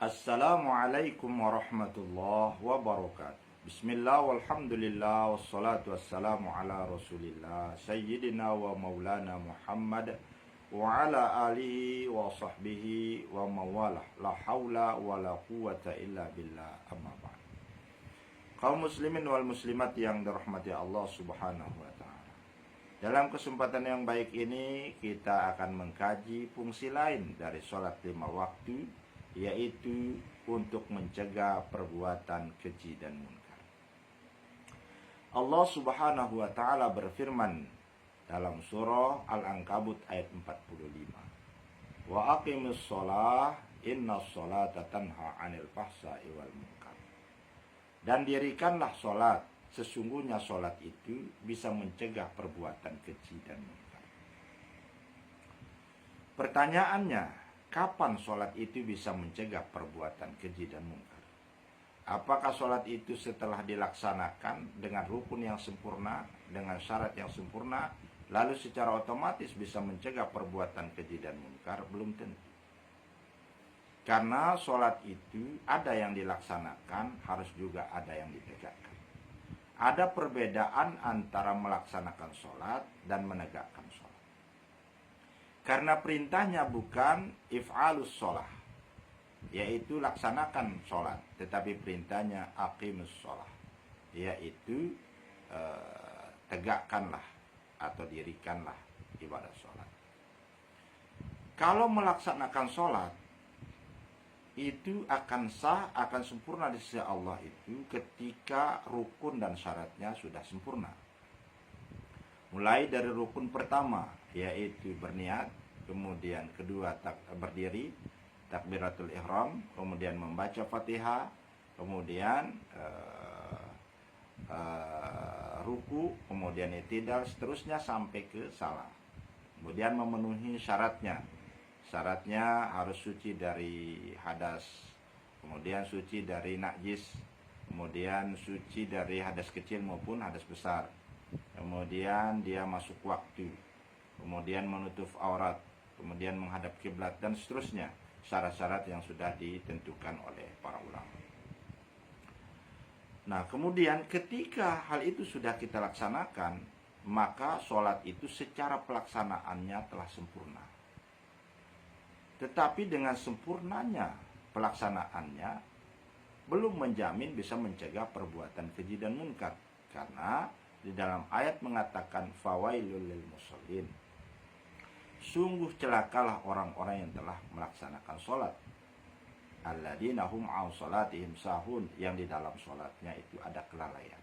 Assalamualaikum warahmatullahi wabarakatuh. Bismillah walhamdulillah wassalatu wassalamu ala rasulillah Sayyidina wa maulana Muhammad wa ala alihi wa sahbihi wa mawalah. La hawla wa la quwata illa billah, amma ba'd. Kaum muslimin wal muslimat yang dirahmati Allah subhanahu wa ta'ala, dalam kesempatan yang baik ini kita akan mengkaji fungsi lain dari sholat 5 waktu, yaitu untuk mencegah perbuatan keji dan munkar. Allah subhanahu wa ta'ala berfirman dalam surah Al-Ankabut ayat 45, wa aqimus sholah inna sholata tanha anil fahsai wal munkar. Dan dirikanlah sholat, sesungguhnya sholat itu bisa mencegah perbuatan keji dan munkar. Pertanyaannya, kapan sholat itu bisa mencegah perbuatan keji dan munkar? Apakah sholat itu setelah dilaksanakan dengan rukun yang sempurna, dengan syarat yang sempurna, lalu secara otomatis bisa mencegah perbuatan keji dan munkar? Belum tentu. Karena sholat itu ada yang dilaksanakan, harus juga ada yang ditegakkan. Ada perbedaan antara melaksanakan sholat dan menegakkan sholat. Karena perintahnya bukan if'alus sholah, yaitu laksanakan sholat, tetapi perintahnya aqimus sholah, yaitu tegakkanlah atau dirikanlah ibadah sholat. Kalau melaksanakan sholat, itu akan sah, akan sempurna di sisi Allah itu ketika rukun dan syaratnya sudah sempurna. Mulai dari rukun pertama, yaitu berniat, kemudian kedua berdiri, takbiratul ihram, kemudian membaca Fatihah, kemudian ruku, kemudian i'tidal, seterusnya sampai ke salam. Kemudian memenuhi syaratnya. Syaratnya harus suci dari hadas, kemudian suci dari najis, kemudian suci dari hadas kecil maupun hadas besar. Kemudian dia masuk waktu, kemudian menutup aurat, kemudian menghadap kiblat, dan seterusnya. Syarat-syarat yang sudah ditentukan oleh para ulama. Nah, kemudian ketika hal itu sudah kita laksanakan, maka sholat itu secara pelaksanaannya telah sempurna. Tetapi dengan sempurnanya pelaksanaannya belum menjamin bisa mencegah perbuatan keji dan munkar. Karena di dalam ayat mengatakan fawailul lil musallin, sungguh celakalah orang-orang yang telah melaksanakan sholat, alladzina hum an sholatihim sahun, yang di dalam sholatnya itu ada kelalaian.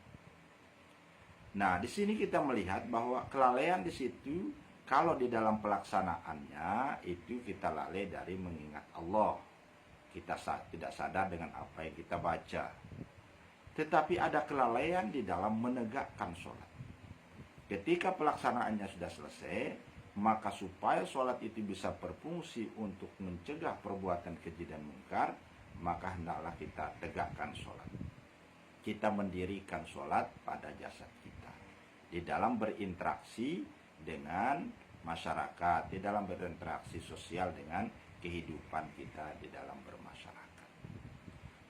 Nah, di sini kita melihat bahwa kelalaian di situ, kalau di dalam pelaksanaannya itu kita lalai dari mengingat Allah, kita tidak sadar dengan apa yang kita baca. Tetapi ada kelalaian di dalam menegakkan sholat. Ketika pelaksanaannya sudah selesai, maka supaya sholat itu bisa berfungsi untuk mencegah perbuatan keji dan munkar, maka hendaklah kita tegakkan sholat. Kita mendirikan sholat pada jasad kita, di dalam berinteraksi dengan masyarakat, di dalam berinteraksi sosial dengan kehidupan kita di dalam bermasyarakat.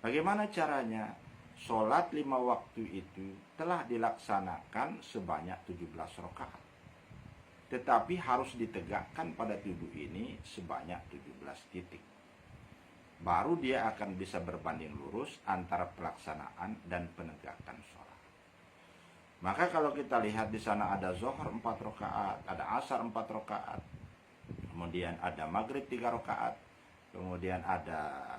Bagaimana caranya? Sholat 5 waktu itu telah dilaksanakan sebanyak 17 rakaat. Tetapi harus ditegakkan pada tubuh ini sebanyak 17 titik. Baru dia akan bisa berbanding lurus antara pelaksanaan dan penegakan sholat. Maka kalau kita lihat di sana ada zuhur 4 rakaat, ada asar 4 rakaat, kemudian ada maghrib 3 rakaat, kemudian ada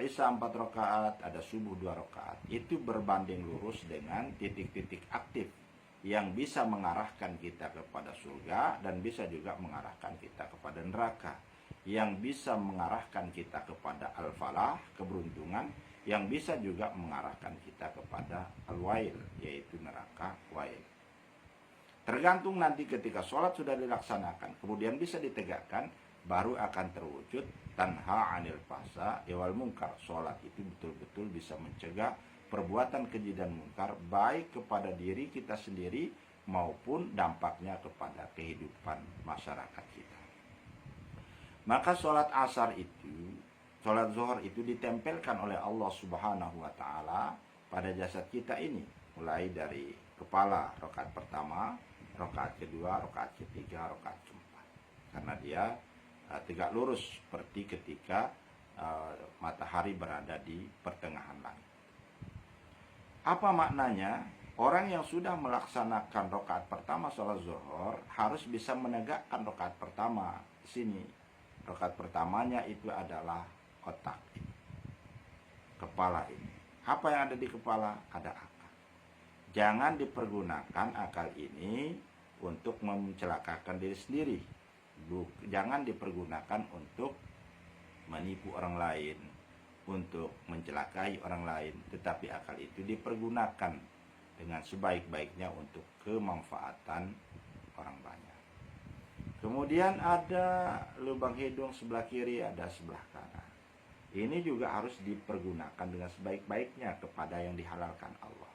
isya 4 rakaat, ada subuh 2 rakaat. Itu berbanding lurus dengan titik-titik aktif yang bisa mengarahkan kita kepada surga dan bisa juga mengarahkan kita kepada neraka, yang bisa mengarahkan kita kepada al-falah, keberuntungan, yang bisa juga mengarahkan kita kepada al-wail, yaitu neraka wail. Tergantung nanti ketika sholat sudah dilaksanakan, kemudian bisa ditegakkan, baru akan terwujud tanha anil fahsai wal munkar. Sholat itu betul-betul bisa mencegah perbuatan keji dan munkar, baik kepada diri kita sendiri maupun dampaknya kepada kehidupan masyarakat kita. Maka sholat asar itu Sholat zuhur itu ditempelkan oleh Allah Subhanahu wa Ta'ala pada jasad kita ini, mulai dari kepala rakaat pertama, rakaat kedua, rakaat ketiga, rakaat keempat, karena dia tegak lurus seperti ketika matahari berada di pertengahan langit. Apa maknanya? Orang yang sudah melaksanakan rakaat pertama sholat zuhur harus bisa menegakkan rakaat pertama. Di sini rakaat pertamanya itu adalah otak ini, kepala ini. Apa yang ada di kepala? Ada akal. Jangan dipergunakan akal ini untuk mencelakakan diri sendiri. Jangan dipergunakan untuk menipu orang lain, untuk mencelakai orang lain. Tetapi akal itu dipergunakan dengan sebaik-baiknya untuk kemanfaatan orang banyak. Kemudian ada lubang hidung sebelah kiri, ada sebelah kanan. Ini juga harus dipergunakan dengan sebaik-baiknya kepada yang dihalalkan Allah.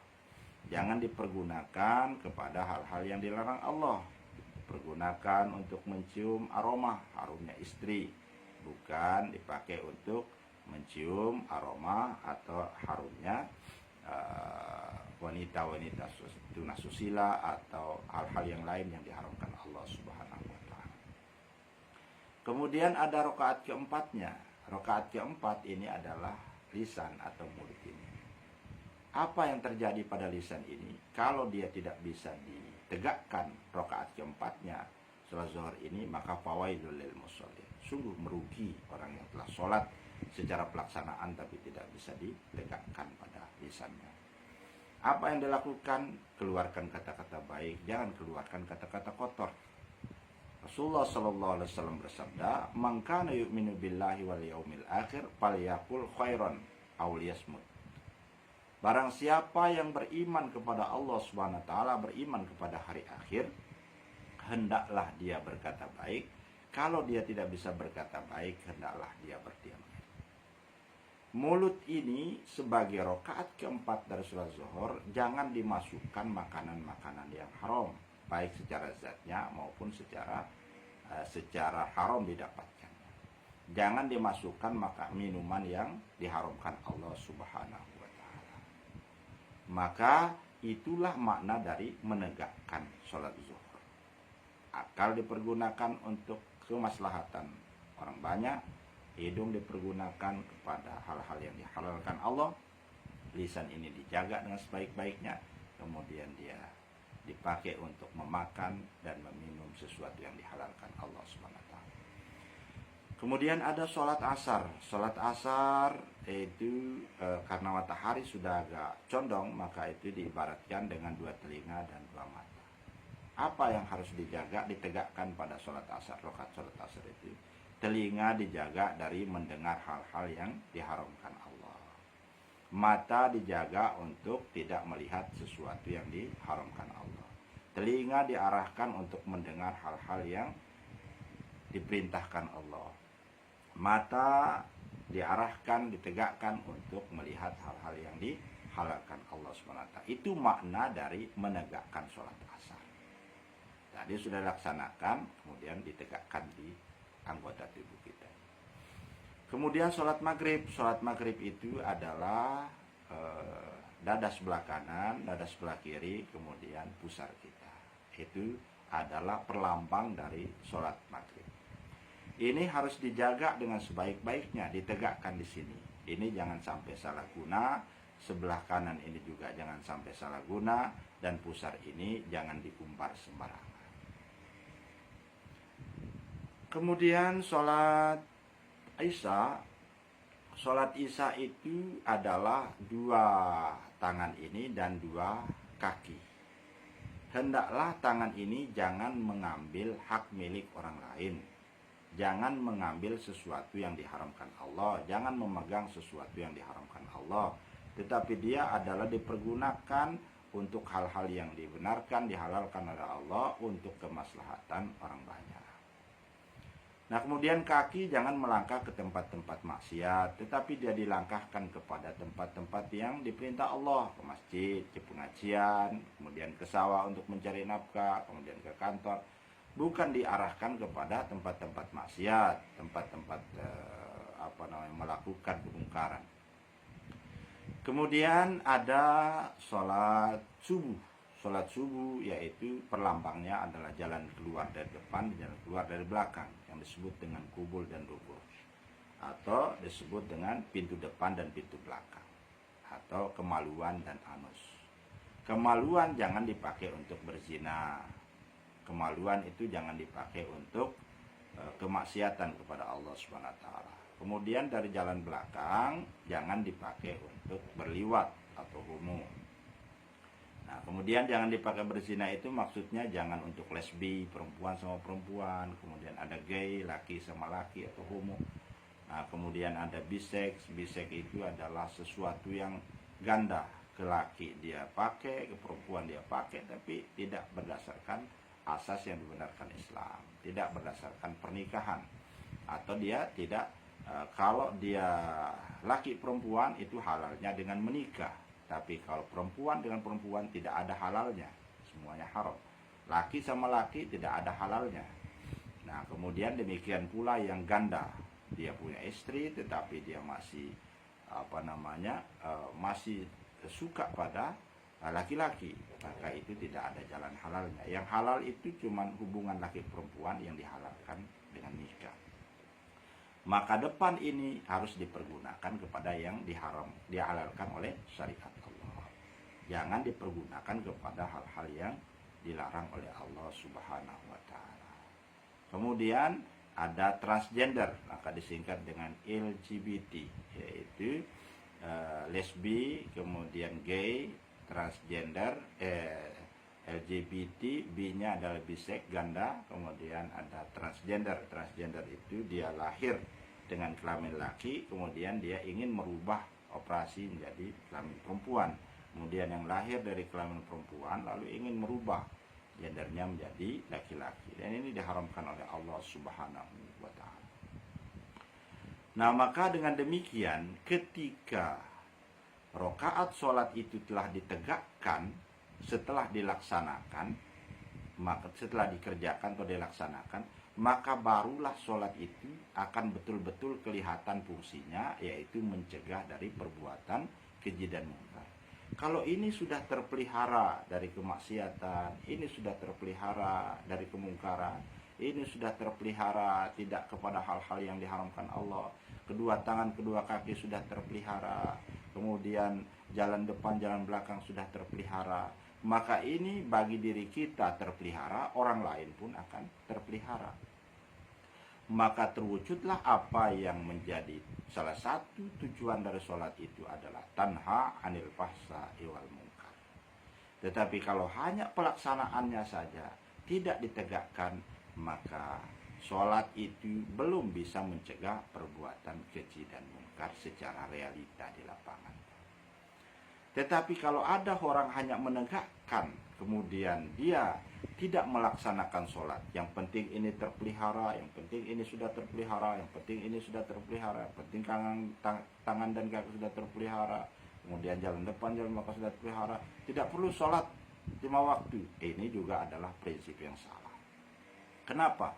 Jangan dipergunakan kepada hal-hal yang dilarang Allah. Dipergunakan untuk mencium aroma harumnya istri, bukan dipakai untuk mencium aroma atau harumnya wanita-wanita tunasusila atau hal-hal yang lain yang diharamkan Allah Subhanahu wa Ta'ala. Kemudian ada rakaat keempatnya. Rakaat keempat ini adalah lisan atau mulut ini. Apa yang terjadi pada lisan ini? Kalau dia tidak bisa ditegakkan rakaat keempatnya sholat zuhur ini, maka fawailul lil musallin. Sungguh merugi orang yang telah sholat secara pelaksanaan tapi tidak bisa ditegakkan pada lisannya. Apa yang dilakukan? Keluarkan kata-kata baik, jangan keluarkan kata-kata kotor. Rasulullah sallallahu alaihi wasallam bersabda, "Man kana yu'minu billahi wal yaumil akhir falyaqul khairan aw liyasmut." Barang siapa yang beriman kepada Allah Subhanahu wa taala, beriman kepada hari akhir, hendaklah dia berkata baik. Kalau dia tidak bisa berkata baik, hendaklah dia berdiam. Mulut ini sebagai rakaat keempat dari sholat zuhur, jangan dimasukkan makanan-makanan yang haram, baik secara zatnya maupun secara haram didapatkannya. Jangan dimasukkan minuman yang diharamkan Allah Subhanahu wa Ta'ala. Maka itulah makna dari menegakkan sholat zuhur. Akal dipergunakan untuk kemaslahatan orang banyak. Hidung dipergunakan kepada hal-hal yang dihalalkan Allah. Lisan ini dijaga dengan sebaik-baiknya. Kemudian dia dipakai untuk memakan dan meminum sesuatu yang dihalalkan Allah SWT. Kemudian ada sholat asar. Sholat asar itu karena matahari sudah agak condong, maka itu diibaratkan dengan dua telinga dan dua mata. Apa yang harus dijaga, ditegakkan pada sholat asar, rakaat sholat asar itu? Telinga dijaga dari mendengar hal-hal yang diharamkan Allah. Mata dijaga untuk tidak melihat sesuatu yang diharamkan Allah. Telinga diarahkan untuk mendengar hal-hal yang diperintahkan Allah. Mata diarahkan, ditegakkan untuk melihat hal-hal yang dihalalkan Allah SWT. Itu makna dari menegakkan sholat asar. Tadi sudah dilaksanakan, kemudian ditegakkan di anggota tubuh kita. Kemudian sholat maghrib. Sholat maghrib itu adalah dada sebelah kanan, dada sebelah kiri, kemudian pusar kita. Itu adalah perlambang dari sholat maghrib. Ini harus dijaga dengan sebaik-baiknya, ditegakkan di sini. Ini jangan sampai salah guna. Sebelah kanan ini juga jangan sampai salah guna, dan pusar ini jangan diumbar sembarangan. Kemudian sholat Isya. Sholat Isya itu adalah dua tangan ini dan dua kaki. Hendaklah tangan ini jangan mengambil hak milik orang lain. Jangan mengambil sesuatu yang diharamkan Allah. Jangan memegang sesuatu yang diharamkan Allah. Tetapi dia adalah dipergunakan untuk hal-hal yang dibenarkan, dihalalkan oleh Allah untuk kemaslahatan orang banyak. Nah, kemudian kaki jangan melangkah ke tempat-tempat maksiat, tetapi dia dilangkahkan kepada tempat-tempat yang diperintah Allah, ke masjid, ke pengajian, kemudian ke sawah untuk mencari nafkah, kemudian ke kantor. Bukan diarahkan kepada tempat-tempat maksiat, tempat-tempat melakukan kemungkaran. Kemudian ada sholat subuh. Sholat subuh yaitu perlambangnya adalah jalan keluar dari depan dan jalan keluar dari belakang, yang disebut dengan kubul dan dubur, atau disebut dengan pintu depan dan pintu belakang, atau kemaluan dan anus. Kemaluan jangan dipakai untuk berzina. Kemaluan itu jangan dipakai untuk kemaksiatan kepada Allah Subhanahu wa taala. Kemudian dari jalan belakang jangan dipakai untuk berliwat atau homo. Nah, kemudian jangan dipakai berzina itu maksudnya jangan untuk lesbi, perempuan sama perempuan, kemudian ada gay, laki sama laki atau homo. Nah, kemudian ada biseks. Biseks itu adalah sesuatu yang ganda, ke laki dia pakai, ke perempuan dia pakai, tapi tidak berdasarkan asas yang dibenarkan Islam, tidak berdasarkan pernikahan, atau dia tidak kalau dia laki perempuan itu halalnya dengan menikah, tapi kalau perempuan dengan perempuan tidak ada halalnya, semuanya haram. Laki sama laki tidak ada halalnya. Nah, kemudian demikian pula yang ganda, dia punya istri tetapi dia masih masih suka pada laki-laki, maka itu tidak ada jalan halalnya. Yang halal itu cuma hubungan laki perempuan yang dihalalkan dengan nikah. Maka depan ini harus dipergunakan kepada yang dihalalkan oleh syariat Allah. Jangan dipergunakan kepada hal-hal yang dilarang oleh Allah Subhanahu wa taala. Kemudian ada transgender, maka disingkat dengan LGBT, yaitu lesbi, kemudian gay, transgender, LGBT, B-nya adalah biseks, ganda, kemudian ada transgender. Transgender itu dia lahir dengan kelamin laki, kemudian dia ingin merubah operasi menjadi kelamin perempuan. Kemudian yang lahir dari kelamin perempuan lalu ingin merubah gendernya menjadi laki-laki. Dan ini diharamkan oleh Allah Subhanahu wa taala. Nah, maka dengan demikian ketika rakaat sholat itu telah ditegakkan, setelah dilaksanakan, maka setelah dikerjakan atau dilaksanakan, maka barulah sholat itu akan betul-betul kelihatan fungsinya, yaitu mencegah dari perbuatan keji dan munkar. Kalau ini sudah terpelihara dari kemaksiatan, ini sudah terpelihara dari kemungkaran, ini sudah terpelihara tidak kepada hal-hal yang diharamkan Allah, kedua tangan, kedua kaki sudah terpelihara, kemudian jalan depan, jalan belakang sudah terpelihara, maka ini bagi diri kita terpelihara, orang lain pun akan terpelihara. Maka terwujudlah apa yang menjadi salah satu tujuan dari sholat itu adalah tanha anil fahsya'i wal munkar. Tetapi kalau hanya pelaksanaannya saja tidak ditegakkan, maka sholat itu belum bisa mencegah perbuatan keji dan munkar secara realita di lapangan. Tetapi kalau ada orang hanya menegakkan, kemudian dia tidak melaksanakan sholat, yang penting ini terpelihara, yang penting ini sudah terpelihara, yang penting ini sudah terpelihara, yang penting tangan dan kaki sudah terpelihara, kemudian jalan depan, jalan belakang sudah terpelihara, tidak perlu sholat 5 waktu. Ini juga adalah prinsip yang salah. Kenapa?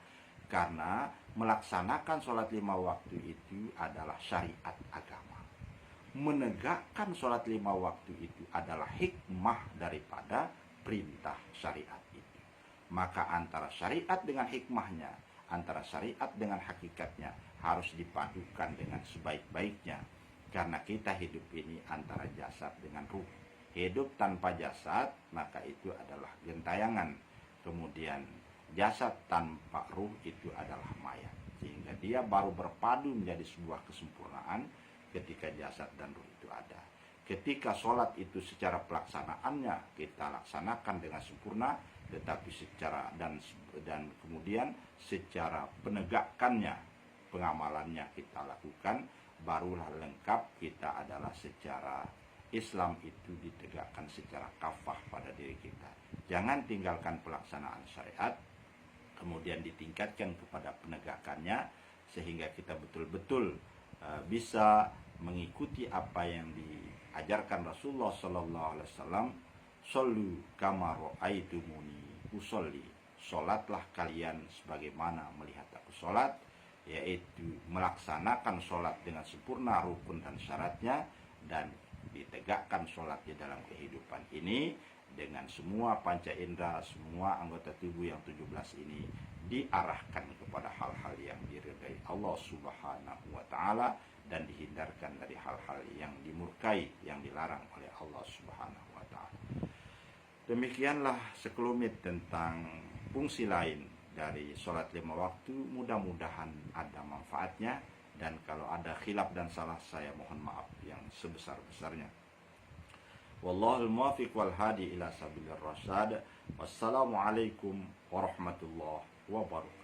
Karena melaksanakan sholat 5 waktu itu adalah syariat agama. Menegakkan sholat 5 waktu itu adalah hikmah daripada perintah syariat itu. Maka antara syariat dengan hikmahnya, antara syariat dengan hakikatnya harus dipadukan dengan sebaik-baiknya. Karena kita hidup ini antara jasad dengan ruh. Hidup tanpa jasad, maka itu adalah gentayangan. Kemudian jasad tanpa ruh itu adalah mayat. Sehingga dia baru berpadu menjadi sebuah kesempurnaan ketika jasad dan ruh itu ada. Ketika sholat itu secara pelaksanaannya kita laksanakan dengan sempurna, tetapi secara dan kemudian secara penegakannya, pengamalannya kita lakukan, barulah lengkap kita adalah secara Islam itu ditegakkan secara kafah pada diri kita. Jangan tinggalkan pelaksanaan syariat, kemudian ditingkatkan kepada penegakannya, sehingga kita betul-betul bisa mengikuti apa yang diajarkan Rasulullah Sallallahu Alaihi Wasallam. Shollu kama ra'aitumuni usolli. Sholatlah kalian sebagaimana melihat aku sholat. yaitu melaksanakan sholat dengan sempurna rukun dan syaratnya, dan ditegakkan sholat di dalam kehidupan ini dengan semua panca indera, semua anggota tubuh yang 17 ini diarahkan kepada hal-hal yang diridai Allah Subhanahu wa taala dan dihindarkan dari hal-hal yang dimurkai, yang dilarang oleh Allah Subhanahu wa taala. Demikianlah sekelumit tentang fungsi lain dari sholat 5 waktu. Mudah-mudahan ada manfaatnya, dan kalau ada khilaf dan salah saya mohon maaf yang sebesar-besarnya. Wallahul muwaffiq wal hadi ila sabilir rasyad. Wassalamualaikum warahmatullahi wabarakatuh.